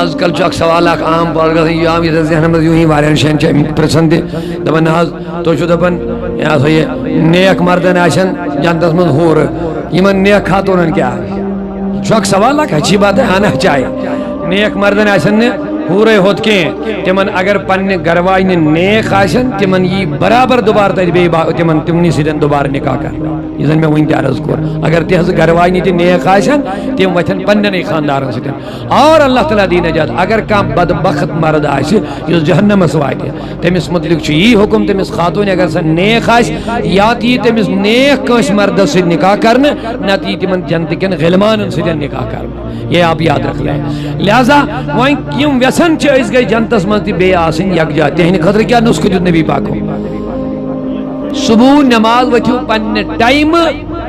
آج کل اک سوال اک عام پڑ گئی عام یہ ذہن مز یوں ہی واریاں شین چھ پرسن تہ دپان حظ تو چھو دپان یہ نیک مردن آشن جنتس من ہور یمن نیک خاتونن کیا چھو اک سوال اک اچھی بات ہے آنا چاہیے نیک مردن آشن نے ہورے ہوت کے تمن اگر پنہ گروائی نیک آشن تمن یہ برابر دوبارہ تمن تمنی سن دوبارہ نکاح کر یہ زن میں ون تہ عرض کور اگر تہذ گروائی تہ نیک آشن تم وتھن پنن خاندارن سن اور اللہ تعالیٰ دی نجات اگر کم بدبخت مرد آس جہنمس واتہ تمس متعلق یہ حکم تمس خاتون اگر سہ نیک آس یا تی تمس نیک کس مرد سی نکاح کرنے نہ تی تمن جنت کن غلمان سن نکاح کرنے یہ آپ یاد رکھ لیں لہذا وہیں کیم ویسن چیز گئی جنتس من تی بے آسن یکجا تہن خطر کیا نسخہ دیت نبی پاکو صبح نماز وچھو پن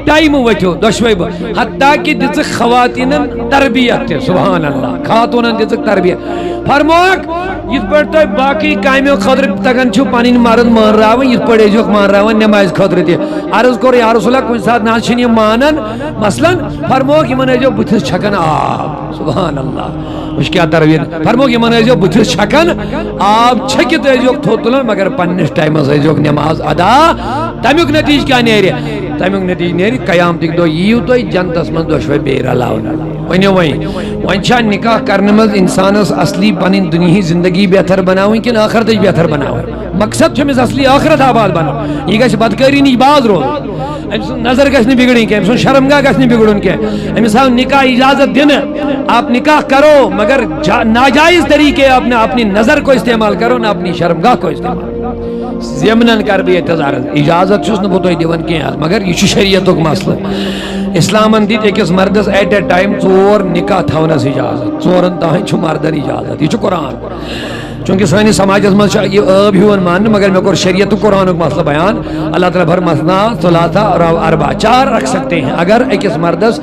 ٹائم وچھو دشوئی حتیٰ کہ دس خواتین تربیت سبحان اللہ خاتون دس تربیت فرموک اس پر تو باقی کامیوں خطر تگن چھو پانین مرد مان راون اس پر ایجوک مان راون نماز خطر تی عرض کور یا رسول اللہ کچھ ساتھ ناشن یہ مانن مثلا فرموک یہ من ایجو بتھس چھکن آب سبحان اللہ اس کیا تربیت فرموک یہ من ایجو بتھس چھکن آب چھکت ایجوک تھوتلن مگر پنیس ٹائم ایجوک نماز ادا تمیوک نتیج کیا نیرے تمیوک نتیج نیرے قیامتک دو ییو تو جنتس من دشوئی بیر علاونا ونچا نکاح کرنے مز انسانس اصلی پنن دنیا زندگی بہتر بناویں کہ آخرت بہتر بناویں مقصد چھمس اصلی آخرت آباد بناو یہ گھس بدکاری نش باز روز امس نظر گھس نہیں بگڑیں کہ امس شرمگاہ گھس نہیں بگڑن کہ امس نکاح اجازت دن آپ نکاح کرو مگر ناجائز طریقے اپنی نظر کو استعمال کرو نہ اپنی شرمگاہ کو استعمال ضمنن کر بھی اعتذار اجازت چھس نہ بہ تہ دِوان کینٛہہ مگر یہ شریعتک مسئلہ اسلامن دِتھ أکِس مردس ایٹ اے ٹائم ژور نکاح تھونس اجازت ژورن تام چھُ مردن اجازت یہ چھُ قرآن چونکہ سٲنِس سماجس مز یہ عٲب ہیوان ماننہٕ مگر مے کوٚر شریعت قرآنک مسئلہ بیان اللہ تعالیٰ فرماسنا ثلاثہ اور اربع چار رکھ سکتے ہیں اگر أکِس مردس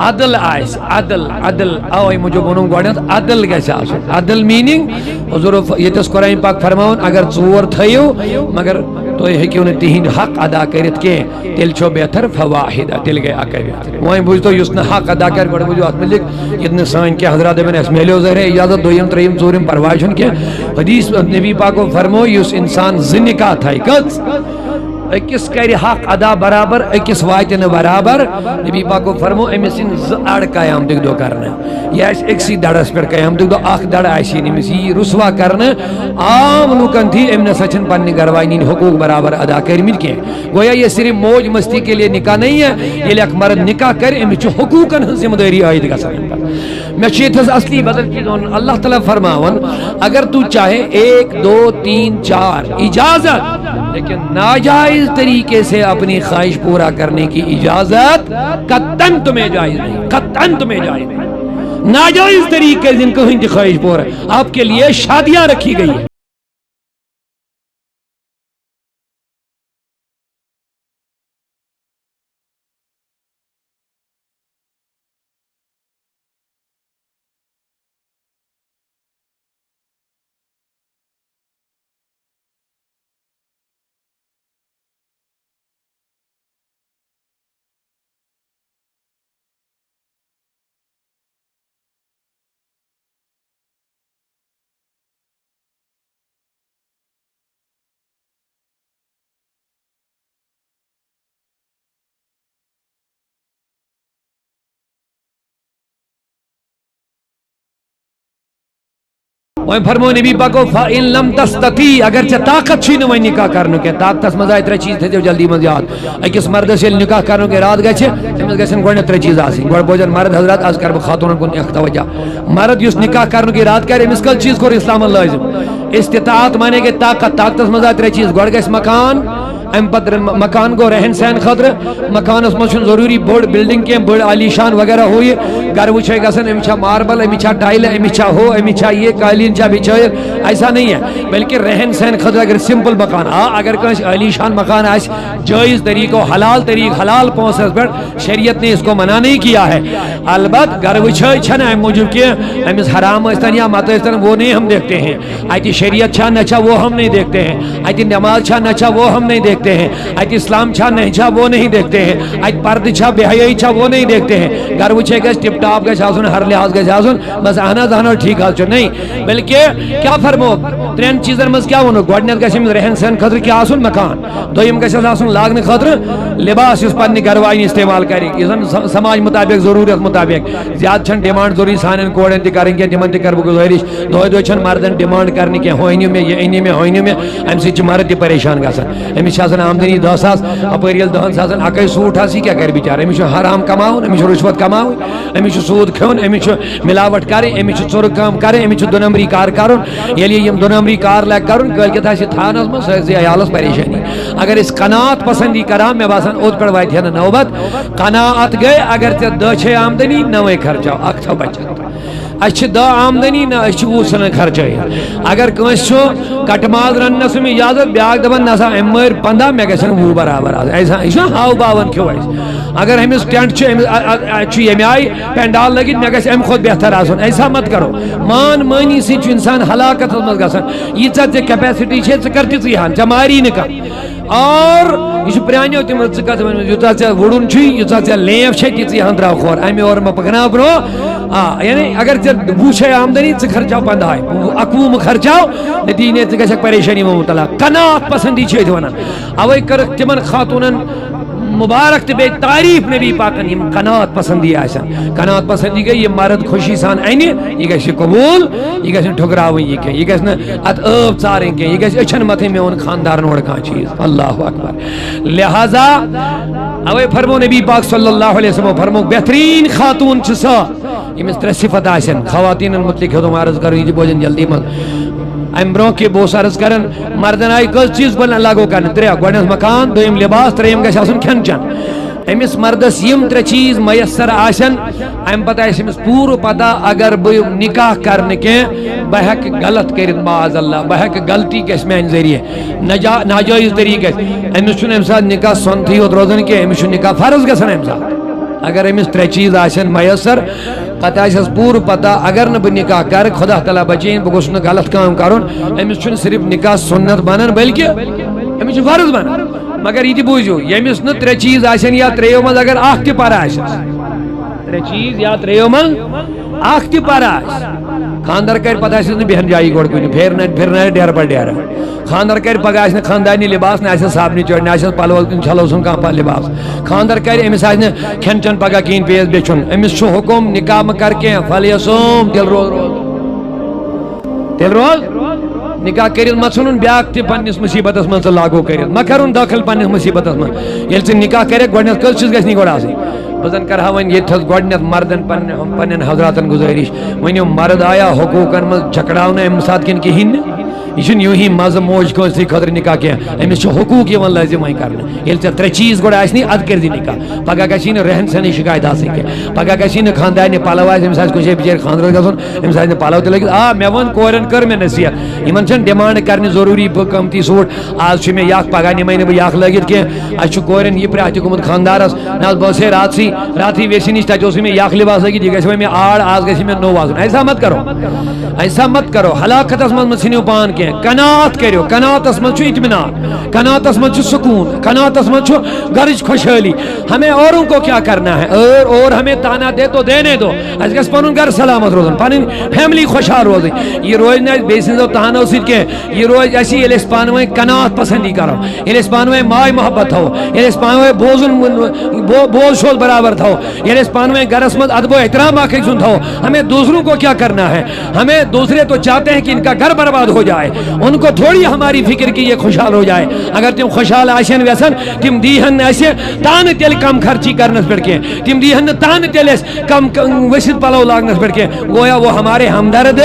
عدل آئیس عدل اوئی مجھے بونوں گوڑیت عدل گیسے آسن عدل میننگ حضور یتس قرآن پاک فرماؤن اگر ژور تھیو مگر تو ہیکیو نہ تہند حق ادا کرت کے تیل چھو بہتر فواحد تیل گئے اکر وہیں بوجھتو یس نہ حق ادا کر گوڑ بوجھو ات ملک اتنے سائن کے حضرات میں اس میلیو ظاہر اجازت دویم تریم ژورم پرواہ چھن کے حدیث نبی پاک کو فرمو یس انسان زنکا تھائی کت اکس کر حق ادا برابر اکس واتہ نہ برابر نبی پاک کو فرمو امس اڑ قیامتک دو کرنا یہ اکسی دڑس پہ قیامتک دو اخ دڑ امس یہ رسوا کرنا عام لوکن تھی ام نسا چھن پنہ گروائن حقوق برابر ادا کرمت کی گویا یہ صرف موج مستی کے لیے نکاح نہیں ہے یہ اک مرد نکاح کر امس حقوقن ذمہ داری عائد گژھان میں چیز اصلی بدل چیز اللہ تعالیٰ فرماون اگر تو چاہے 1 2 3 4 اجازت لیکن ناجائز طریقے سے اپنی خواہش پورا کرنے کی اجازت قطعاً تمہیں جائز نہیں قطعاً تمہیں جائز نہیں ناجائز طریقے سے کہیں خواہش پورا آپ کے لیے شادیاں رکھی گئی ہیں وہیں فرمو نبی پاکو فَإِن لَمْ تَسْتَطِيعْ اگر چا طاقت چھوئی نویں نکاح کرنو کے طاقت مزائی ترے چیز تھے جو جلدی مز یاد اکس مرد سے نکاح کرنو کے رات گئے چھے تمہیں گئے گوڑنے ترے چیز آسی گوڑ بوجن مرد حضرات از کر خاتون کو نیخ توجہ مرد یس نکاح کرنو کی رات کرے مسکل چیز کو اسلام اللہ عزم استطاعت مانے کے طاقت مزائی ترے چیز گوڑ گئے مکان ام پتر مکان کو رہن سہن خطر مکان اس میں ضروری بڑ بلڈنگ کے بڑ عالیشان وغیرہ ہوئی گھر وچھے گسن امیچا ماربل امیچا ٹائل امیچا ہو امیچا یہ قالین چا بچھائے ایسا نہیں ہے بلکہ رہن سہن خطر اگر سمپل مکان اگر کوئی عالیشان مکان آئے جائز طریقوں حلال طریق حلال پونسس پر شریعت نے اس کو منع نہیں کیا ہے البت گھر وچھے چھنا موجود کہ امس حرام استن یا مت استن وہ نہیں ہم دیکھتے ہیں آیتی شریعت چھا نہ چھا وہ ہم نہیں دیکھتے ہیں آیتی نماز چھا نہ چھا وہ ہم نہیں دیکھتے دیکھتے ہیں، ات اسلام چھا نہیں چھا وہ نہیں دیکھتے ہیں، ات پردہ چھا بے حیائی چھا وہ نہیں دیکھتے ہیں، گھر وچھے گژھِ ٹپ ٹاپ گژھِ آسُن، ہر لحاظ گژھِ آسُن، بس اہن حظ ٹھیک حظ چھُ نہیں، بلکہ کیا فرمو ترین چیزن مز کیا ونو گۄڈنیٚتھ گژھِ أمِس رہن سہن خٲطرٕ کیا آسُن مکان، دوٚیِم گژھٮ۪س آسُن لاگنہٕ خٲطرٕ لباس یُس پننہِ گھر واجنہِ استعمال کرِ یُس زن سماج مطابق ضروٗرت مطابق، زیادٕ چھنہٕ ڈِمانڈ ضروٗری سانٮ۪ن کورٮ۪ن تہِ کرٕنۍ کینٛہہ، تِمن تہِ کرٕ بہٕ گُزٲرِش دۄہے دۄہے چھنہٕ مردن ڈِمانڈ کرنہِ کینٛہہ، ہُہ أنِو مےٚ یہِ أنِو مےٚ ہُہ أنِو مےٚ، امہِ سۭتۍ چھِ مرد تہِ پریشان گژھان، أمِس چھِ آسان آمدنی 10 ساس اپٲرۍ ییٚلہِ 10 ساسن اکے سوٗٹ آسہِ یہِ کیٛاہ کرِ بِچارٕ، أمِس چھُ حرام کماوُن، أمِس چھُ رُشوت کماوٕنۍ، أمِس چھُ سوٗد کھیوٚن، أمِس چھُ ملاوٹ کرٕنۍ، أمِس چھُ ژُرٕ کٲم کرٕنۍ، أمِس چھُ 2 نمبری کار کرُن، ییٚلہِ یہِ یِم 2 نمبری کار لگہِ کرُن کٲلکٮ۪تھ آسہِ یہِ تھاونس منٛز سۄ آسہِ عیالس پریشٲنی، اگر أسۍ قناعت پسندی کران مےٚ باسان اوٚت پٮ۪ٹھ واتہِ ہا نہٕ نوبت، قناعت گٔے اگر ژےٚ 10 چھے آمدنی 9 خرچاو 1 تھاو بچت، اس چھِ 10 آمدنی نہ اس چھِ 20 ژھٕنان خرچٲیِتھ، اگر کٲنٛسہِ چھُ کٹہٕ ماز رننس اجازت بیاکھ دپان نسا أمۍ مٲرۍ 15 مےٚ گژھن 20 برابر آسٕنۍ، یہِ چھُنہ ہاو باون کھیوٚو اَسہِ، اگر أمِس ٹٮ۪نٹ چھُ أمِس چھُ ییٚمہِ آیہِ پینڈال لٲگِتھ مےٚ گژھِ اَمہِ کھۄتہٕ بہتر آسُن، ایسا مت کرو، مان مٲنی سۭتۍ چھُ انسان ہلاکتس منٛز گژھان، ییٖژاہ ژےٚ کیپیسٹی چھے ژٕ کر تِژٕے ہن، ژےٚ ماری نہٕ کانٛہہ، اور یہ چھُ پرٛانیو تِمو ژٕ کتھ ؤنمٕژ یوٗتاہ ژےٚ وُڑُن چھُے ییٖژاہ ژےٚ لیف چھے تِژٕے ہن ترٛاو کھور، اَمہِ اورٕ مہ پکناو برٛونٛہہ، یعنی اگر ژےٚ 20 چھے آمدنی ژٕ خرچاو 15 11 مہ خرچاو نتیجہ ژٕ گژھکھ پریشانی منٛز مبتلا، قناعت پسندی چھِ أسۍ ونان، اوے کٔرٕکھ تِمن خاتوٗنن مبارک تہٕ بیٚیہِ تعریف نبی پاکن یِم قناعت پسندی آسن، قناعت پسندی گٔے یہِ مرد خوشی سان انہِ یہِ گژھِ قبوٗل، یہِ گژھِ نہٕ ٹھُکراوٕنۍ یہِ کینٛہہ، یہِ گژھِ نہٕ اتھ ٲب ژارٕنۍ کینٛہہ، یہِ گژھِ أچھن متھٕے میون خاندارن اورٕ کانٛہہ چیٖز، اللہ اکبر، لہذا اوے فرمو نبی پاک صلی اللہ علیہ وسلم فرمو بہترین خاتون چھِ سۄ ییٚمِس 3 صفت آسن، خواتیٖنن متعلق ہیوٚتُم عرض کرُن یہِ تہِ بوزن جلدی منٛز، امہ برو کہ بہٕ اوسُس عرض کران مردن آئی کٔژ چیٖز بنان لاگو کرنہٕ 3 گۄڈنیٚتھ مکان، دوٚیِم لباس، ترٛیٚیِم گژھِ آسُن کھٮ۪ن چٮ۪ن، أمِس مردس یِم 3 چیٖز میسر آسن امہِ پتہٕ آسہِ أمِس پوٗرٕ پتہ اگر بہٕ نکاح کرنہٕ کینٛہہ بہٕ ہٮ۪کہٕ غلط کٔرِتھ معاذ اللہ، بہٕ ہٮ۪کہٕ غلطی گژھِ میانہِ ذٔریعہٕ ناجٲیز طریٖقہٕ گژھِ، أمِس چھُنہٕ امہِ ساتہٕ نکاح سۄنتھٕے یوت روزان کینٛہہ، أمِس چھُ نکاح فرض گژھان امہِ ساتہٕ، اگر أمِس 3 چیٖز آسن میسر پتہ آسٮ۪س پوٗرٕ پتہ اگر نہٕ بہٕ نکاح کرٕ خدا تعالیٰ بچٲیِن بہٕ گوٚژھُس نہٕ غلط کٲم کرُن، أمِس چھُنہٕ صرف نکاح سُنت بنان بلکہ أمِس چھُ فرض بنان، مگر یہِ تہِ بوٗزِو ییٚمِس نہٕ 3 چیٖز آسن یا 3 منٛز اگر اکھ تہِ پرٕ آسٮ۪س، 3 چیٖز یا 3 منٛز اکھ تہِ پرٕ آسہِ، خاندر کرِ پتہٕ آسٮ۪س نہٕ بیہن جایی گۄڈٕ کُنہِ پھیرنایہِ ڈیرٕ پتہٕ ڈیرٕ، خاندر کرِ پگہہ آسہِ نہٕ خاندانی لباس نہ آسٮ۪س صابنہِ چٲڑۍ نہ آسٮ۪س پلو چھلو سُنٛد کانٛہہ لباس، خاندر کرِ أمِس آسہِ نہٕ کھٮ۪ن چٮ۪ن پگہہ کِہیٖنۍ پیس بیچھُن، أمِس چھُ حُکم نکاح مہٕ کر کینٛہہ فلیصوم تیٚلہِ روز نکاح کٔرِتھ مہ ژھٕنُن بیاکھ تہِ پننِس مُصیبتس منٛز ژٕ لاگو کٔرِتھ، مہ کرُن دٲخل پننِس مُصیبتس منٛز، ییٚلہِ ژٕ نکاح کرکھ گۄڈنیٚتھ کٔژ چیٖز گژھنی گۄڈٕ آسٕنۍ، بہٕ زن کرٕ ہا وۄنۍ ییٚتہِ تھَس گۄڈنیٚتھ مردن پننٮ۪ن حضراتن گُزٲرِش ؤنِو مرد آیا حقوٗقن منٛز جھکڑاونہٕ اَمہِ ساتہٕ کِنہٕ کِہیٖنۍ نہٕ، یہ چھُنہٕ یوٗں ہی مزٕ موج کٲنٛسہِ خٲطرٕ نکاح کینٛہہ، أمِس چھُ حقوٗق یِوان لٲزِم وۄنۍ کرنہٕ، ییٚلہِ ژےٚ 3 چیٖز گۄڈٕ آسنی اَدٕ کٔرۍزِ نکاح، پگہہ گژھی نہٕ رہن سہنٕچ شکایت آسٕنۍ کینٛہہ، پگہہ گژھی نہٕ خاندارنہِ پلو آسہِ أمِس آسہِ کُنہِ جایہِ بِچٲرۍ خاندرس گژھُن أمِس آسہِ نہٕ پلو تہِ لٲگِتھ، مےٚ ووٚن کورٮ۪ن کٔر مےٚ نصیحت یِمن چھنہٕ ڈِمانڈ کرنہِ ضروٗری بہٕ قۭمتی سوٗٹ آز چھُ مےٚ یکھ پگہہ نِمے نہٕ بہٕ یکھ لٲگِتھ کینٛہہ، اَسہِ چھُ کورٮ۪ن یہِ پرٛاہ تہِ گوٚمُت خاندارس نہ حظ بہٕ ٲسے راتھٕے ویسہِ نِش تتہِ اوسُے مےٚ یکھ لباس لٲگِتھ یہِ گژھِ وۄنۍ مےٚ آڑ آز گژھِ مےٚ نوٚو آسُن، ایسا مت کرو ہلاکتس منٛز مہ ژھٕنِو پان کینٛہہ، قناعت کٔرِو، قناعتس منٛز چھُ اطمینان، قناعتس منٛز چھُ سکوٗن، قناعتس منٛز چھُ گرٕچ خوشحٲلی، ہمیں اوروں کو کیا کرنا ہے اور ہمیں تانا دے تو دینے دو، اَسہِ گژھِ پنُن گرٕ سلامت روزُن، پنٕنۍ فیملی خۄشحال روزٕنۍ، یہِ روزِ نہٕ اَسہِ بیٚیہِ سٕنٛزو تہانو سۭتۍ کینٛہہ، یہِ روزِ اَسہِ ییٚلہِ أسۍ پانہٕ ؤنۍ قناعت پسندی کرو، ییٚلہِ أسۍ پانہٕ ؤنۍ ماے محبت تھاوو، ییٚلہِ أسۍ پانہٕ ؤنۍ بوز شوز برابر تھاوو، ییٚلہِ أسۍ پانہٕ ؤنۍ گرس منٛز ادب و احترام اکھ أکۍ سُنٛد تھاوو، ہمیں دوسروں کو کیا کرنا ہے، ہمیں دوسرے تو چاہتے ہیں کہ ان کا گھر برباد ہو جائے، ان کو تھوڑی ہماری فکر کی یہ خوشحال ہو جائے، اگر تم خوشحال آسن ویسن تم دیہن اسے تان تیل کم خرچی کرنس پہ کینٛہہ، تم دیہن تان تیل کم ؤسِتھ پلو لاگنس پہ کینٛہہ، گویا وہ ہمارے ہمدرد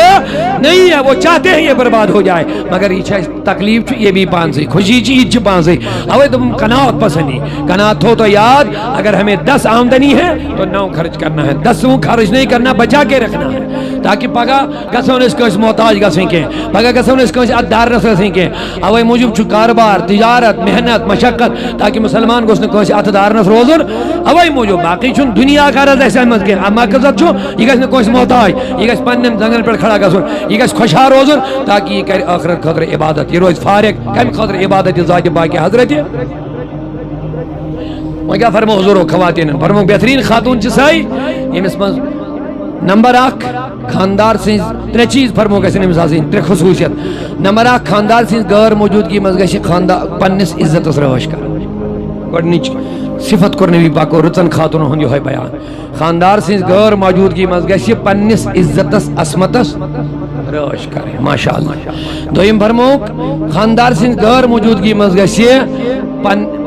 نہیں ہے، وہ چاہتے ہیں یہ برباد ہو جائے، مگر یہ تکلیف یہ بھی پانسے، خوشی چیز پانسے، اوے تم قناعت پسندی، قناعت ہو تو یاد اگر ہمیں 10 آمدنی ہے تو 9 خرچ کرنا ہے، 10 خرچ نہیں کرنا، بچا کے رکھنا ہے، تاکہ پگہ گژھو نہٕ أسۍ کٲنٛسہِ محتاج گژھٕنۍ کینٛہہ، پگہ گژھو نہٕ أسۍ کنس ات دارنس رسن کی اوے موجود چھ کاروبار تجارت محنت مشقت تاکہ مسلمان گوس کنس ات دارنس روزن اوے موجود باقی چھ دنیا غرض اسے مز کی مقصد چھ یہ گژھِ کنس محتاج یہ گژھِ پنن زنگن پہ کھڑا گژھن یہ گژھِ خوشحال روزن تاکہ یہ کرِ آخرت خاطر عبادت یہ روز فارغ کم خاطر عبادت ذات باقی حضرت وہ کیا فرمو حضور و خواتین فرمو بہترین خاتون چسائی یمس مز نمبر 1 خاندار سے 3 چیز فرمو گژھن امس آسٕنۍ 3 خصوصیت نمبر 1 خاندار سے غیر موجودگی مز گژھِ خاندار پننس عزتس رٲچھ کرٕنۍ گۄڈنِچ صفت کوٚر نبی پاکو رٕژن خاتونن ہُنٛد یِہوے بیان خاندار سے غیر موجودگی مز گژھِ پننس عزتس عصمتس رٲچھ کرٕنۍ ماشاء اللہ دوٚیِم فرموک خاندار سے غیر موجودگی مز گژھِ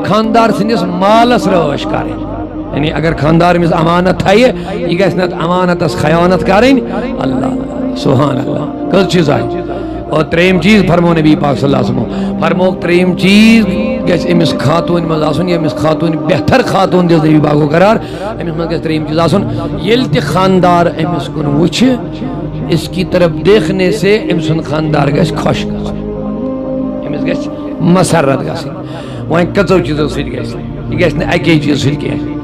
خاندار سندس مالس رٲچھ کرٕنۍ یعنی اگر خاندار مز امانت تھایہِ یہ گژھِ نہٕ امانتس خیانت کرٕنۍ اللہ سبحان اللہ کٔژ چیٖز آیہِ اور 3یم چیز فرمو نبی پاک صلی اللہ علیہ وسلم فرموک 3یم چیز گژھِ أمس خاتون مز آسُن ییٚمِس خاتون بہتر خاتون دِژ نبی پاکو قرار أمس مز گژھِ 3یم چیز آسُن ییٚلہِ تہِ خاندار أمس کُن وٕچھِ اس کی طرف دیکھنے سے أمۍ سُنٛد خاندار گژھِ خۄش گژھُن أمس گژھِ مسرت گژھٕنۍ وۄنۍ کٔژو چیٖزو سۭتۍ گژھِ یہِ گژھِ نہٕ اَکے چیٖز سۭتۍ کینٛہہ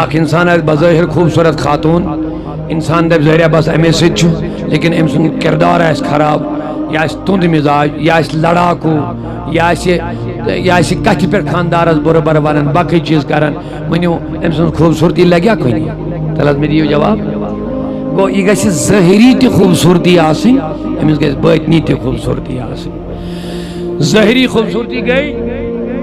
اکھ انسان آسہِ بظٲہر خوٗبصوٗرت خاتون انسان دپہِ ظٲہریا بس امے سۭتۍ چھُ لیکن أمۍ سُنٛد کردار آسہِ خراب یہِ آسہِ تُند مزاج یہِ آسہِ لڑاکوٗ یہِ آسہِ کتھِ پٮ۪ٹھ خاندارس بُرٕ بَرٕ ونان باقٕے چیٖز کران ؤنِو أمۍ سٕنٛز خوٗبصوٗرتی لگیا کُنہِ تیٚلہِ حظ مےٚ دِیِو جواب گوٚو یہِ گژھِ ظٲہری تہِ خوٗبصوٗرتی آسٕنۍ أمِس گژھِ بٲطنی تہِ خوٗبصوٗرتی آسٕنۍ ظٲہری خوٗبصوٗرتی گٔے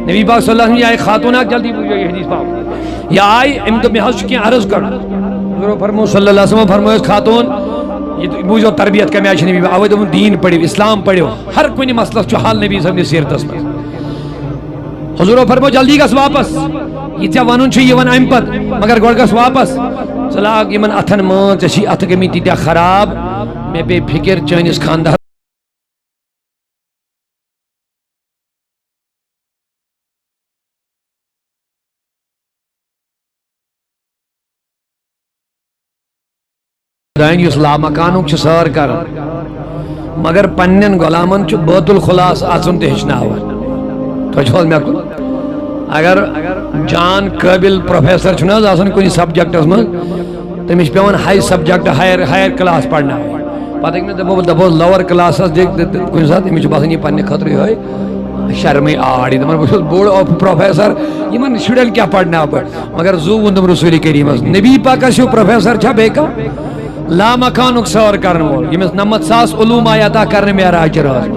نبی پاک صلی اللہ علیہ وسلم یہ آئے خاتون آگ جلدی بوجھو یہ حدیث پاک یہ آئے امن تو میں حضر چکیں عرض کر حضور فرمو صلی اللہ علیہ وسلم فرمو اس خاتون یہ بوجھو تربیت کا میاش نبی آوے تو دین پڑھو اسلام پڑھو ہر کوئی مسئلہ چو حال نبی صلی اللہ علیہ وسلم سیرتس میں حضور فرمو جلدی گس واپس یہ تیا ونن چھو یہ ون ایم پت مگر گوڑ گس واپس صلاح یہ من اتھن مان چشی اتھ گمیتی تیا خراب میں بے فکر چینس خاندار اس لامکانک سار کر مگر پنن غلامن بیت الخلاص آسن تہ ہچناوان تو مے اگر جان قابل پروفیسر چھنہ آسان کُنہِ سبجیکٹس من تمس پیوان ہائی سبجیکٹ ہائر کلاس پڑھنا پتہ میں دپو لوور کلاسس کُنہِ ساتہٕ أمِس چھُ باسان یہ پننہِ خٲطرٕ یِہوٚے شرمے آڑ یہ دپان بہٕ چھُس بوٚڑ پروفیسر یمن شُرٮ۪ن کیٛاہ پرناو بہٕ مگر زو ووٚنُم رسول کریٖمس نبی پاکس ہیوٗ پروفیسر چھا بیٚیہِ کانٛہہ لامکانک سور کرن وول یمس 90,000 علوم آیا عطا کرنے معراج راز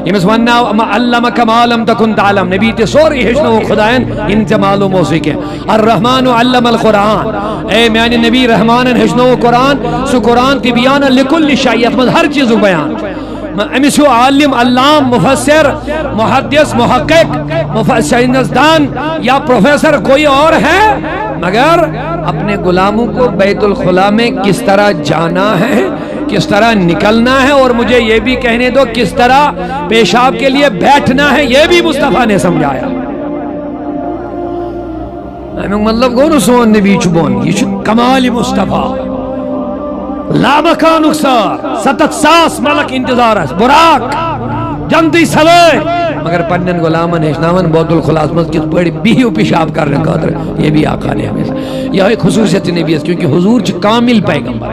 یمس ونناو علمک ما لم تکن تعلم نبی تے سوري ہچنو خدایان ان تے معلوم ہو سکے الرحمن علم القرآن اے میانی نبی رحمانن ہچنو قرآن سو قرآن تبیان لکل شیء من ہر چیز بیان امس ہو عالم علام مفسر محدث محقق سائنسدان یا پروفیسر کوئی اور ہے مگر اپنے غلاموں کو بیت الخلا میں کس طرح جانا ہے کس طرح نکلنا ہے اور مجھے یہ بھی کہنے دو کس طرح پیشاب کے لیے بیٹھنا ہے یہ بھی مصطفیٰ نے سمجھایا مطلب گو سون نبی چبون یہ کمال مصطفیٰ لامکان اکثر 7,000 ملک انتظار ہے براق جنتی سوائے مگر پنن غلامن ہچناون بیت الخلاص مز کس پڑی بہیو پیشاب کرنے خاطر یہ بھی آقا نے ہمیں یہ ایک خصوصیت نبی ہے کیونکہ حضور چھ کامل پیغمبر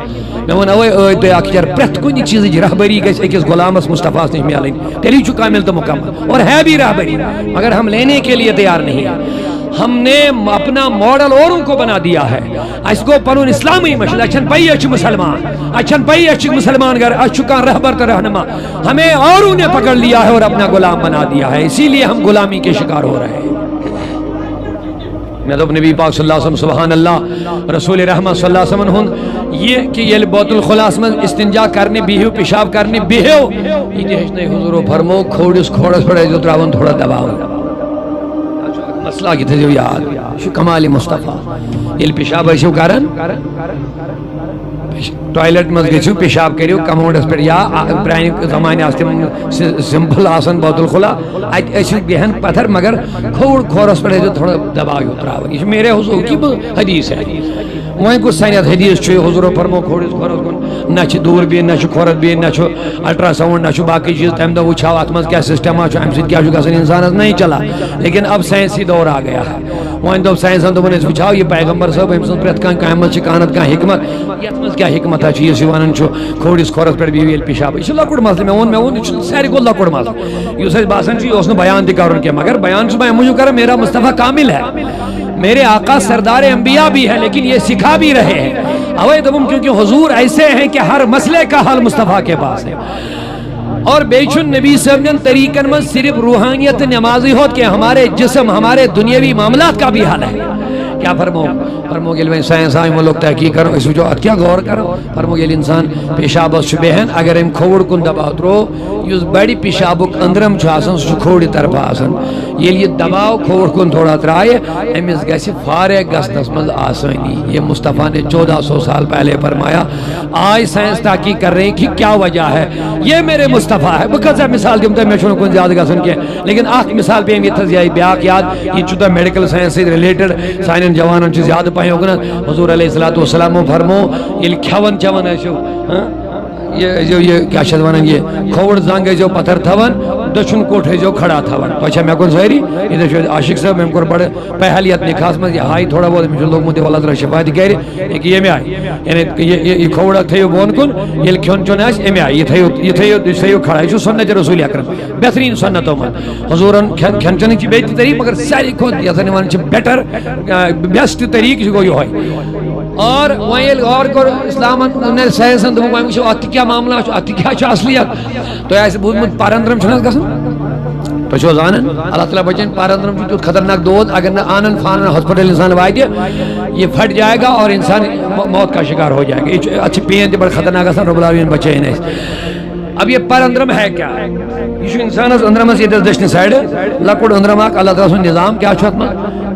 میں ون اوے تو اکثر پرت کنی چیز رہبری گژھِ أکِس غلامس مصطفیٰ نش ملن تیلی چھ کامل تو مکمل اور ہے بھی رہبری مگر ہم لینے کے لیے تیار نہیں ہم نے اپنا ماڈل اوروں کو بنا دیا ہے اس کو پنن اسلامی مشل اچھن پئی اچھ مسلمان اچھن پئی اچھ مسلمان گر اچھکان رہبر تو رہنما ہمیں اوروں نے پکڑ لیا ہے اور اپنا غلام بنا دیا ہے اسی لیے ہم غلامی کے شکار ہو رہے ہیں میں تو نبی پاک صلی اللہ علیہ وسلم سبحان اللہ رسول رحمت صلی اللہ علیہ وسلم یہ کہ یہ بیت الخلاص میں استنجا کرنے بیہو پیشاب کرنے بیہو یہ دیش نہیں حضور فرمو کھوڑس پڑے جو تراون تھوڑا دباؤ مسئلہ کی تھے جو یاد شو کمال مصطفیٰ یہ پیشاب ایسو کرن ٹوائلٹ مز گھو پیشاب کریو کموڈس پر یا پرانی زمانے آستے سمپل آسن بیت الخلا ایسو بہن پتھر مگر کھوڑ کھورس پر جو تھوڑا دباؤ اتراو یہ میرے حضور کی حدیث ہے وہیں کو سینت حدیث چھو حضور فرمو کھوڑس کھورس کن نہ چھ دور بین نہ چھ کھورت بین نہ چھ الٹرا ساؤنڈ نہ چھ باقی چیز تم دہ وچھاو ات مز کیا سسٹم آچو ام سید کیا چھ گژھان انسانس نہیں چلا لیکن اب سائنسی دور آ گیا ہے وہیں دو سائنسن دوپن اس وچھاو یہ پیغمبر صاحب ام سن پرت کان کام مز چھ کانت کان حکمت یت مز کیا حکمت ہے یہ ونان چھ کھوڑس کھورس پہ بیوی یل پیشاب یہ لکڑ مسئلہ میں وون یہ ساری کو لکڑ مسئلہ اس باسان اس بیان تہ کرن کی مگر بیان میں مجھے کر میرا مصطفیٰ کامل ہے میرے آقا سردار انبیاء بھی ہے لیکن یہ سکھا بھی رہے ہیں اوے دبم کیونکہ حضور ایسے ہیں کہ ہر مسئلے کا حل مصطفیٰ کے پاس ہے اور بیچن نبی صاحب نے طریقن میں صرف روحانیت نمازی ہوت کہ ہمارے جسم ہمارے دنیاوی معاملات کا بھی حل ہے کیا فرمو گیل میں سائنس آئیں وہ لوگ تحقیق کرو اس وجہ کیا غور کرو فرمو گیل انسان پیشاب شبہن اگر ہم کھوڑ کن دباؤ ترو یس بڑی پیشابک اندرم آسان سہ کھوڑ طرف آسان یہ دباؤ کھوڑ کن تھوڑا ترائے امس گژھِ فارغ گژھنس مز آسانی یہ مصطفیٰ نے 1400 سال پہلے فرمایا آج سائنس تحقیق کر رہے ہیں کہ کیا وجہ ہے یہ میرے مصطفیٰ ہے بہ کھا مثال دم تہ مے کن زیادہ گھن کی لیکن اخ مثال پہ یہ تھز بیاکھ یاد یہ چھ میڈیکل سائنس سے ریلیٹڈ سانن جوانن چھ زیادہ پہ ہوگن حضور علیہ الصلوۃ والسلام فرمو یل کھون چون ٲسِو یہ کیا شد ونان یہ کھوڑ زنگ ٲسِو پتھر تھاون دچھن کوٹ ٲسِو کھڑا تھاون پچھا مے کن ساری یہ عاشق صاحب ہم کور بڑے پہلیت نکاس مز یہ ہائی تھوڑا بہت مجھے لوگ مجھے اللہ تعالیٰ شفا دی کرے کہ یہ میں آئی یعنی یہ کھوڑا تھیو بون کن یہ کھون چون آس امی آئی یہ تھیو کھڑا یہ سنت رسول اکرم بہترین سنتوں من حضورن کھن چن کی بیت طریق مگر ساری کھود یہ تھا ون بیٹر بیسٹ طریق گو یہ ہوئی اور وہیں غور کرو اسلام نے سائنسن دس ات کیا معاملہ ات کیا اصلیت تو ایسے بوزمت پارندرم چھنا گژھان تو زان اللہ تعالیٰ بچن پارندرم تیت خطرناک دود اگر نہ آنن فانن ہاسپٹل انسان واتہ یہ پھٹ جائے گا اور انسان موت کا شکار ہو جائے گا یہ اچھی پین تہ بڑا خطرناک آسان رب العالمین بچائیں اب یہ پارندرم ہے کیا یہ انسانس اندرمس یہ دشن سائڈ لکڑ اندرم اخ اللہ تعالیٰ سن نظام کیا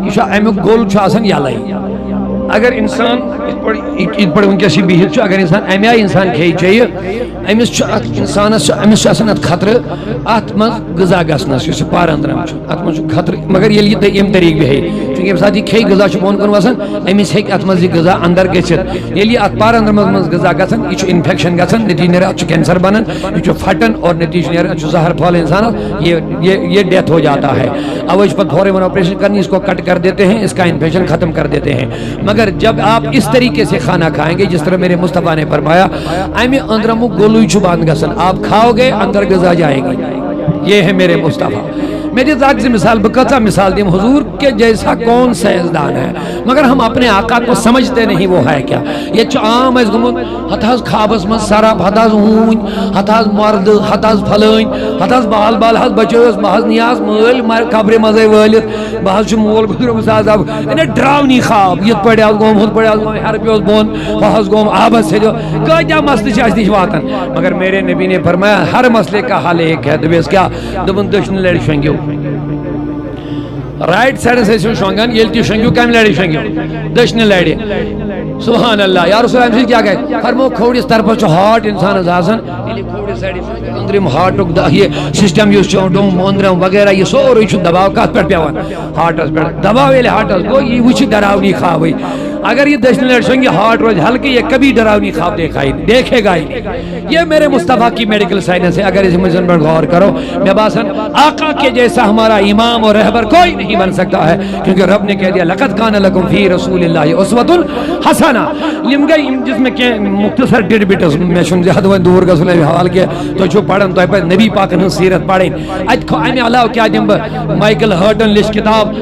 یہ امیک گول یلائی اگر انسان ات پڑ ونکس بہت اگر انسان امہ آئی انسان کھے چیے امس انسانس امس ات خطر ات مز غذا گھنس اس پارندرم ات مز خطر مگر یل یہ طریق بہے چونکہ یم سات یہ کھے غذا بون کن وسان امس ہیک ات مز یہ غذا اندر گھت یل ات پارندرمس مز غذا گھان یہ انفیکشن گھان نتیجہ نیران ات کینسر بنان یہ پھٹن اور نتیجہ نیران ات زہر پھول انسان یہ ڈیتھ ہو جاتا ہے اب اس پر فوراً آپریشن کرنی اس کو کٹ کر دیتے ہیں اس کا انفیکشن ختم کر دیتے ہیں مگر جب آپ اس طریقے سے کھانا کھائیں گے جس طرح میرے مصطفیٰ نے فرمایا امی اندرمو گولوی چبان گسن آپ کھاؤ گے اندر غذا جائے گی یہ ہے میرے مصطفیٰ میری ذات سے مثال بکتا مثال دیم حضور کے جیسا کون سائنسدان ہے مگر ہم اپنے آقا کو سمجھتے نہیں وہ ہے کیا یہ چو عام ہے ہتھاز خوابس من سراب ہتھاز ہون ہتھاز مرد ہتھاز پھلائن ہتھاز بال بال ہتھ بچوس بہز نیاز مل مر قبر مزے ولت بہز چھ مول گزرو ساز اب انہیں ڈراونی خواب یہ پڑے آل گوم ہت پڑے آل گوم ہر پیوس بون بہز گوم آبس سے جو کیا مسئلہ چاہت نش واتن مگر میرے نبی نے فرمایا ہر مسئلے کا حل ایک ہے دبیس کیا دبن دشن لڑ شنگیو رائٹ سائڈ سے شونگان یہ تی شنگیو کم لڑی شنگیو دشن لڑی سبحان اللہ یا رسول اللہ کیا گئے فرمو کھوڑ اس طرف چھ ہارٹ انسان ازازن یہ کھوڑ سائڈ اندرم ہارٹ یہ سسٹم یوز چوندم اندرم وغیرہ یہ سورے چھ دباؤ کات پر پیوان ہارٹس پر دباؤ یہ ہارٹس گو یہ وچ ڈراونی خواب اگر یہ دشن لڑ شنگی ہارٹ روز ہلکے یہ کبھی ڈراونی خواب دیکھے گا ہی نہیں یہ میرے مصطفیٰ کی میڈیکل سائنس ہے اگر اس مجھن پر غور کرو میں باسن آقا کے جیسا ہمارا امام اور رہبر کوئی نہیں بن سکتا ہے کیونکہ رب نے کہہ دیا لقد کان لکم فی رسول اللہ اسوۃ حسنہ جس میں کہ مختصر ڈیڈ بٹس میں شن زیادہ دور گسل حوال کے تو جو پڑھن تو پر نبی پاک نے سیرت پڑھیں اج کھو امی علاوہ کیا دم مائیکل ہرٹن لش کتاب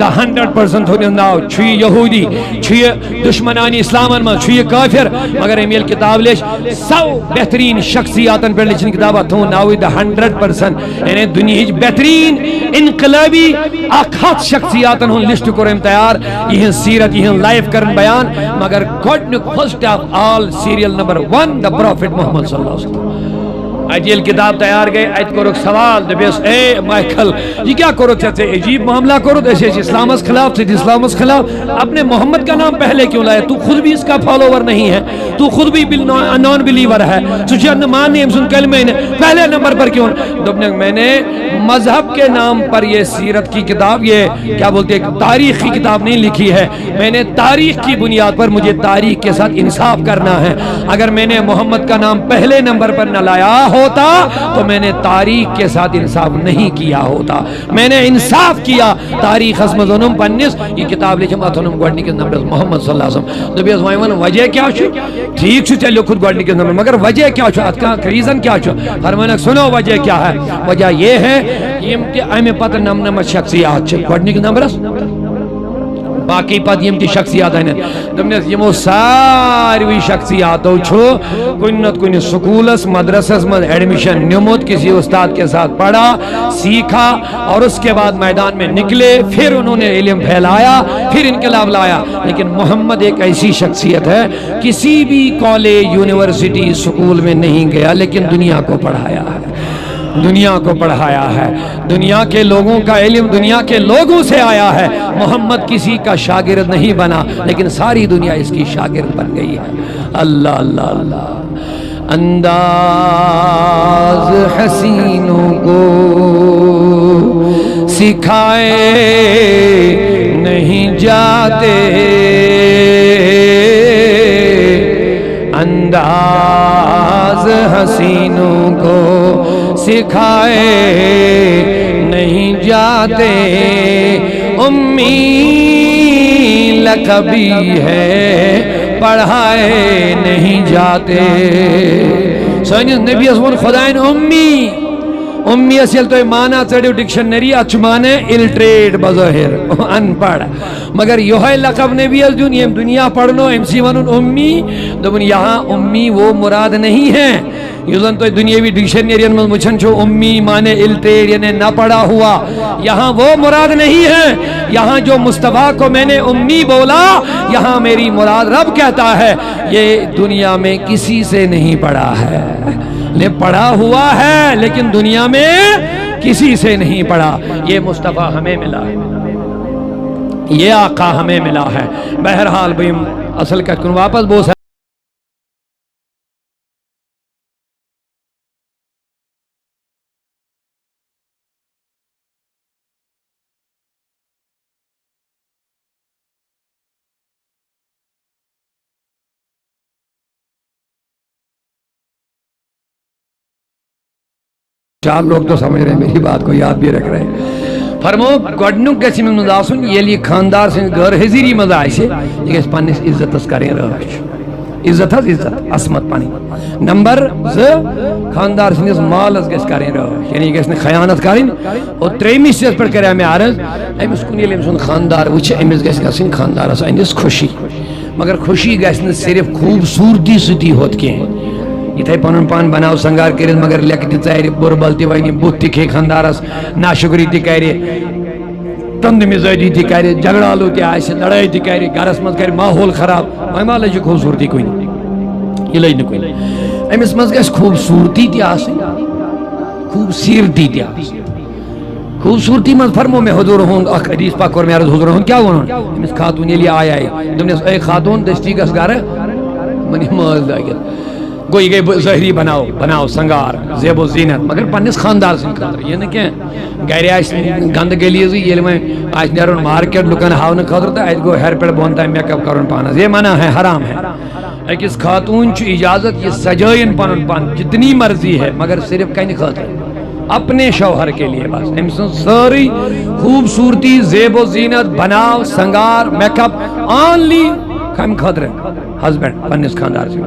دا 100% ہو ناو چھ یہودی چھ دشمنانی اسلامن من چھ کافر مگر امیل کتاب لش 100 بہترین شخصیاتن پر لچن کتاب تو ناو دا 100% یعنی دنیا بہترین انقلابی اکھات شخصیاتن ہن لسٹ کرم تیار یہ سیرت یہ لائف کرن بیان مگر گڈنک first of all serial number 1 the prophet Muhammad صلی اللہ علیہ وسلم اجیل کتاب تیار گئے ات کورک سوال دبیس اے مائیکل یہ کیا کرو تے عجیب معاملہ کرو ایسے اسلامس خلاف تھے اسلامس خلاف اپنے محمد کا نام پہلے کیوں لائے تو خود بھی اس کا فالوور نہیں ہے تو خود بھی نان بلیور ہے سوچے ماننی ہم سن کلمہ پہلے نمبر پر کیوں میں نے مذہب کے نام پر یہ سیرت کی کتاب یہ کیا بولتے ہیں تاریخ کی کتاب نہیں لکھی ہے میں نے تاریخ کی بنیاد پر مجھے تاریخ کے ساتھ انصاف کرنا ہے اگر میں نے محمد کا نام پہلے نمبر پر نہ لایا ہوتا تو میں نے تاریخ کے ساتھ انصاف نہیں کیا ہوتا میں نے انصاف کیا تاریخ اسم ظنم پنس یہ کتاب لکھم اتھنم گوڑنی کے نمبر محمد صلی اللہ علیہ وسلم دبیس وائمن وجہ کیا چھو ٹھیک چھو چلو خود گوڑنی کے نمبر مگر وجہ کیا چھو اتکا ریزن کیا چھو فرمانک سنو وجہ کیا ہے وجہ یہ ہے یہ امی پتہ نمنمت شخصیات چھو گوڑنی کے نمبر باقی پت یم تی شخصیات ہیں دمنیس یمو ساروی شخصیاتو چھو کنت کن سکولس مدرسس میں ایڈمیشن نمود کسی استاد کے ساتھ پڑھا سیکھا اور اس کے بعد میدان میں نکلے پھر انہوں نے علم پھیلایا پھر انقلاب لایا لیکن محمد ایک ایسی شخصیت ہے کسی بھی کالج یونیورسٹی سکول میں نہیں گیا لیکن دنیا کو پڑھایا ہے دنیا کو پڑھایا ہے دنیا کے لوگوں کا علم دنیا کے لوگوں سے آیا ہے محمد کسی کا شاگرد نہیں بنا لیکن ساری دنیا اس کی شاگرد بن گئی ہے اللہ اللہ اللہ انداز حسینوں کو سکھائے نہیں جاتے انداز حسینوں کو سکھائے نہیں جاتے امی لقبی ہے پڑھائے نہیں جاتے سوئنیس نبی اسمون خداین امی امی اصل تو مانا چڑھو ڈکشنری اچھ مانے الٹریٹ بظاہر ان پڑھ مگر یہ لقب نبی اس دنیا پڑھنو امسی ونن امی دبن یہاں امی وہ مراد نہیں ہے یوزن تو دنیاوی ڈکشنریوں میں مچھن چھو امی مانے الٹریٹ یعنی نہ پڑھا ہوا یہاں وہ مراد نہیں ہے یہاں جو مصطفیٰ کو میں نے امی بولا یہاں میری مراد رب کہتا ہے یہ دنیا میں کسی سے نہیں پڑھا ہے پڑھا ہوا ہے لیکن دنیا میں کسی سے نہیں پڑھا یہ مصطفیٰ ہمیں ملا ہے یہ آقا ہمیں ملا ہے بہرحال بھیم اصل کا کن واپس بوس ہے چار لوگ تو سمجھ رہے ہیں میری بات کو یاد بھی رکھ رہے ہیں فرمو گوڑنک گسی میں مداسن یہ لی خاندار سے گھر حضیری مزائی سے یہ گیس پانیس عزت اس کریں رہا عزت ہے عزت اسمت پانی نمبر خاندار سے مال اس گیس کریں رہا یعنی گیس نے خیانت کریں اور تریمی سے پر کرے ہمیں آرز ایمس کنی لیم سن خاندار وچھے ایمس گیس گسن خاندار اس اینس خوشی مگر خوشی گیس نے صرف خوبصورتی ستی ہوت کے ہیں یہ تھے پانن پان بناو سنگار کریں مگر لیکن چاہیے بربل تی وائنی بوت تی کھے خاندارس ناشکری تی کہہ رہے تند مزاجی تی کہہ رہے جگڑالو تی آئے سے لڑائی تی کہہ رہے گھرس مز کہہ رہے ماحول خراب ماں لجی خوبصورتی کوئی نہیں یہ لجی کوئی نہیں ایمس مز گیس خوبصورتی تی آسے خوبصورتی تی آسے خوبصورتی مز فرمو میں حضور ہوں حدیث پاک اور میں عرض حضور ہوں کیا ہوں ایمس خاتون یہ لئے آیا ہے تم نے ایک خاتون دستی گس گا رہے منی ماز دا گیا کوئی گئی ظاہری بناو سنگار زیب و زینت مگر پانیس خاندار سے خاطر یہ نہیں کہ گہرے آج گند گلیزی یہ میں آج نیرون مارکیٹ لکن ہاون خاطر تا آج گو ہیر پیڑ بونتا ہے میک اپ کرن پانا یہ منع ہے حرام ہے ایک اس خاتون چو اجازت یہ سجائن پانن پان جتنی مرضی ہے مگر صرف کہیں خاطر اپنے شوہر کے لیے بس امسن ساری خوبصورتی زیب و زینت بناو سنگار میک اپ آنلی کم خاطر ہسبینڈ پنس خاندار سے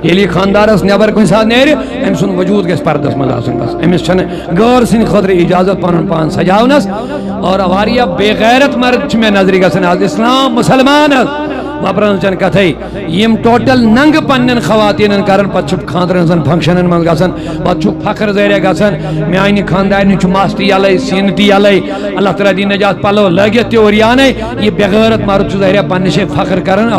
یہ لیے خاندارس نیبر کوئی ساتھ نیرے ام سن وجود گیس پردس مز آسن بس امس چھن غور سن خاطر اجازت پانن پان سجاونس اور واریا بے غیرت مرد چھ میں نظری گسن آز اسلام مسلمان وپران چن کتھے یم ٹوٹل ننگ پنن خواتین کرن پتہ خاندرن زن فنکشنن من گژھان پتہ فخر ذریعہ گژھان میانہ خاندارنہ چھ ماس تہ یلے سین تہ یلے اللہ تعالیٰ دی نجات پلو لگت تہ اور یانے یہ بغیرت مرد چھ ظاہرہ پنہ شے فخر کرن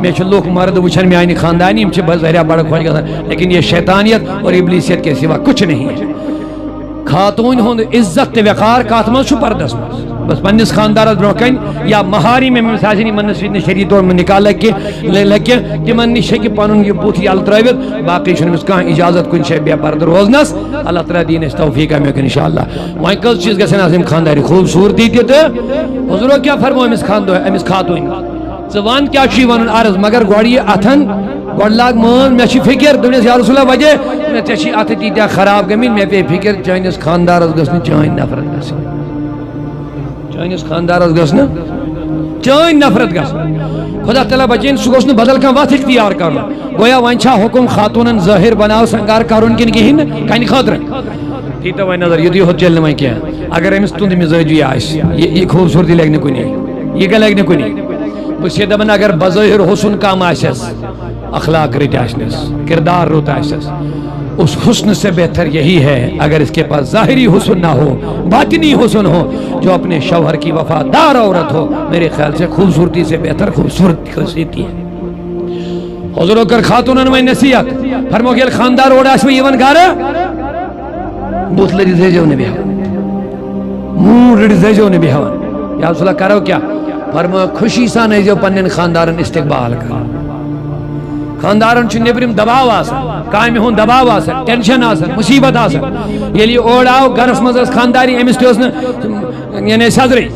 مے چھ لوگ مرد وچھن میانہ خاندانی یم چھ ظاہرہ بڑا خوش گژھان لیکن یہ شیطانیت اور ابلیسیت کے سوا کچھ نہیں ہے خاتون ہند عزت تہ وقار کات مز چھ پردس مز بس پنس خاندارس برو کن یا مہاری میں مثال منس شریعت اور نکاح لگہ تمن نش ہیکہ پن یہ بت یل ترٲوِتھ باقی چھنمس کانٛہہ اجازت کن شے بے پردٕ روزنس اللہ تعالیٰ دین اس توفیق امیک انشاءاللہ وۄنۍ کٔژ چیز گژھن آسٕنۍ خانداری خوبصورتی تہِ تہٕ حضورو کیٛاہ فرمو أمِس خاتون ژٕ ون کیٛاہ چھُے ونُن عرض مگر گۄڈٕ یہِ اتھن گۄڈٕ لاگ مان مےٚ چھِ فکر دوٚپنس یا رسول اللہ وجہ مےٚ ژےٚ چھی اتھٕ تیٖتیٛاہ خراب گٔمٕتۍ مےٚ پیٚیہِ فکر چٲنِس خاندارس گٔژھ نہٕ چٲنۍ نفرت گژھٕنۍ چٲنِس خاندارس گٔژھ نہٕ چٲنۍ نفرت گژھٕنۍ خدا تعالیٰ بچٲیِن سُہ گوٚژھ نہٕ بدل کانٛہہ وتھ اختیار کرُن گویا وۄنۍ چھا حکم خاتوٗنن ظٲہِر بناو سنگار کرُن کِنہٕ کِہیٖنۍ نہٕ کَنہِ خٲطرٕ تیٖتو وۄنۍ نظر یُتُے ہوت چلہِ نہٕ وۄنۍ کینٛہہ اگر أمِس تُہُنٛد مزٲجی آسہِ یہِ خوٗبصوٗرتی لگہِ نہٕ کُنی یہِ کیٛاہ لگہِ نہٕ کُنی بہٕ چھُس دپان اگر بظٲہر حسن کم آسٮ۪س اخلاق رٕتۍ آسنس کردار رُت آسٮ۪س اس حسن سے بہتر یہی ہے اگر اس کے پاس ظاہری حسن نہ ہو باطنی حسن ہو جو اپنے شوہر کی وفادار عورت ہو میرے خیال سے خوبصورتی سے بہتر خوبصورتی ہے حضور کر خاتونن میں نصیحت فرمو کہ خاندار اوڑ آس میں یون گھر بوت لڑی زیجو نے بیہوان مون لڑی زیجو نے بیہوان یا رسول اللہ کرو کیا فرمو خوشی سان ایجو پنن خاندارن استقبال کر خاندارن چھ نیبرم دباو آسان کامہ ہن دباو آسان ٹینشن آسان مصیبت آسان یلی اور آو گھرس مز خانداری امس تہ یعنی سزری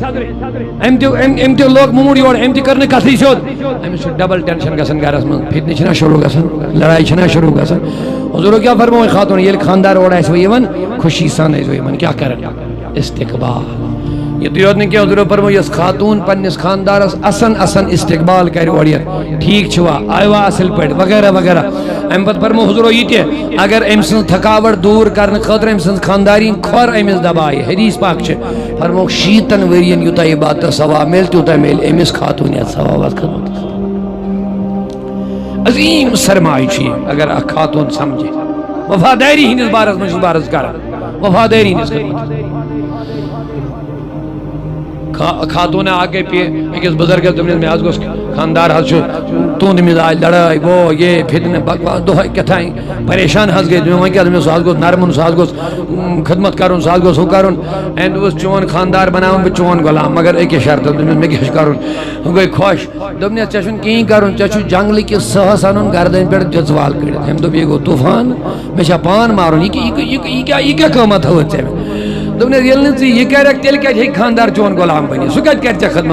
ام تہ لوگ موڑ یور ام تہ کرنے کتھی سیود امس ڈبل ٹینشن گژھان گھرس مز فتنہ چھنا شروع گژھان لڑائی چھنا شروع گژھان حضور کیا فرموے خاتون یل خاندار اور آسو یون خوشی سان آسو یون کیا کرن استقبال یہ دیوت نے کیا حضور فرمو یس خاتون پنس خاندارس اسن استقبال کر اوڑیت ٹھیک چھوا آیوا اصل پٹ وغیرہ وغیرہ ام پت فرمو حضور یہ تہ اگر ام سن تھکاوٹ دور کرنے خاطر ام سن خانداری کھور امس دبائے حدیث پاک چھ فرمو شیطن ورین یوتا عبادت ثواب مل تیوتا مل امس خاتونیت ثوابات خدمت عظیم سرمایہ چھ اگر اخ خاتون سمجھے وفاداری ہندس بارس مجھ بارس کر وفاداری ہندس خدمت خاتون آگے پہ اکس بزرگ میں آج گوس خاندار حض تہد مزاج لڑائی وہ یہ فتنہ بکواس دہائی کتھائیں پریشان حض گئی کیا سہ گوس نرمن سہ گوس خدمت کرن سہ گوس ہو کرن اینڈ اس چون خاندار بناون بہ چون غلام مگر ایک شرط مے کیا کرن گئی خوش دپنس ژےٚ چھُنہٕ کِہیٖنۍ کرُن ژےٚ چھُ جنگلہٕ کِس سہس انُن گردن پٮ۪ٹھ جزوال کٔڑِتھ أمۍ دوٚپ یہِ گوٚو طوفان مےٚ چھا پان مارُن یہِ کیٛاہ قۭمت ہٲوٕتھ ژےٚ مےٚ دوٚپنس ییٚلہِ نہٕ ژٕ یہِ کَرکھ تیٚلہِ کَتہِ ہیٚکہِ خاندار چون غلام بٔنِتھ سُہ کَتہِ کَرِ ژےٚ خدمت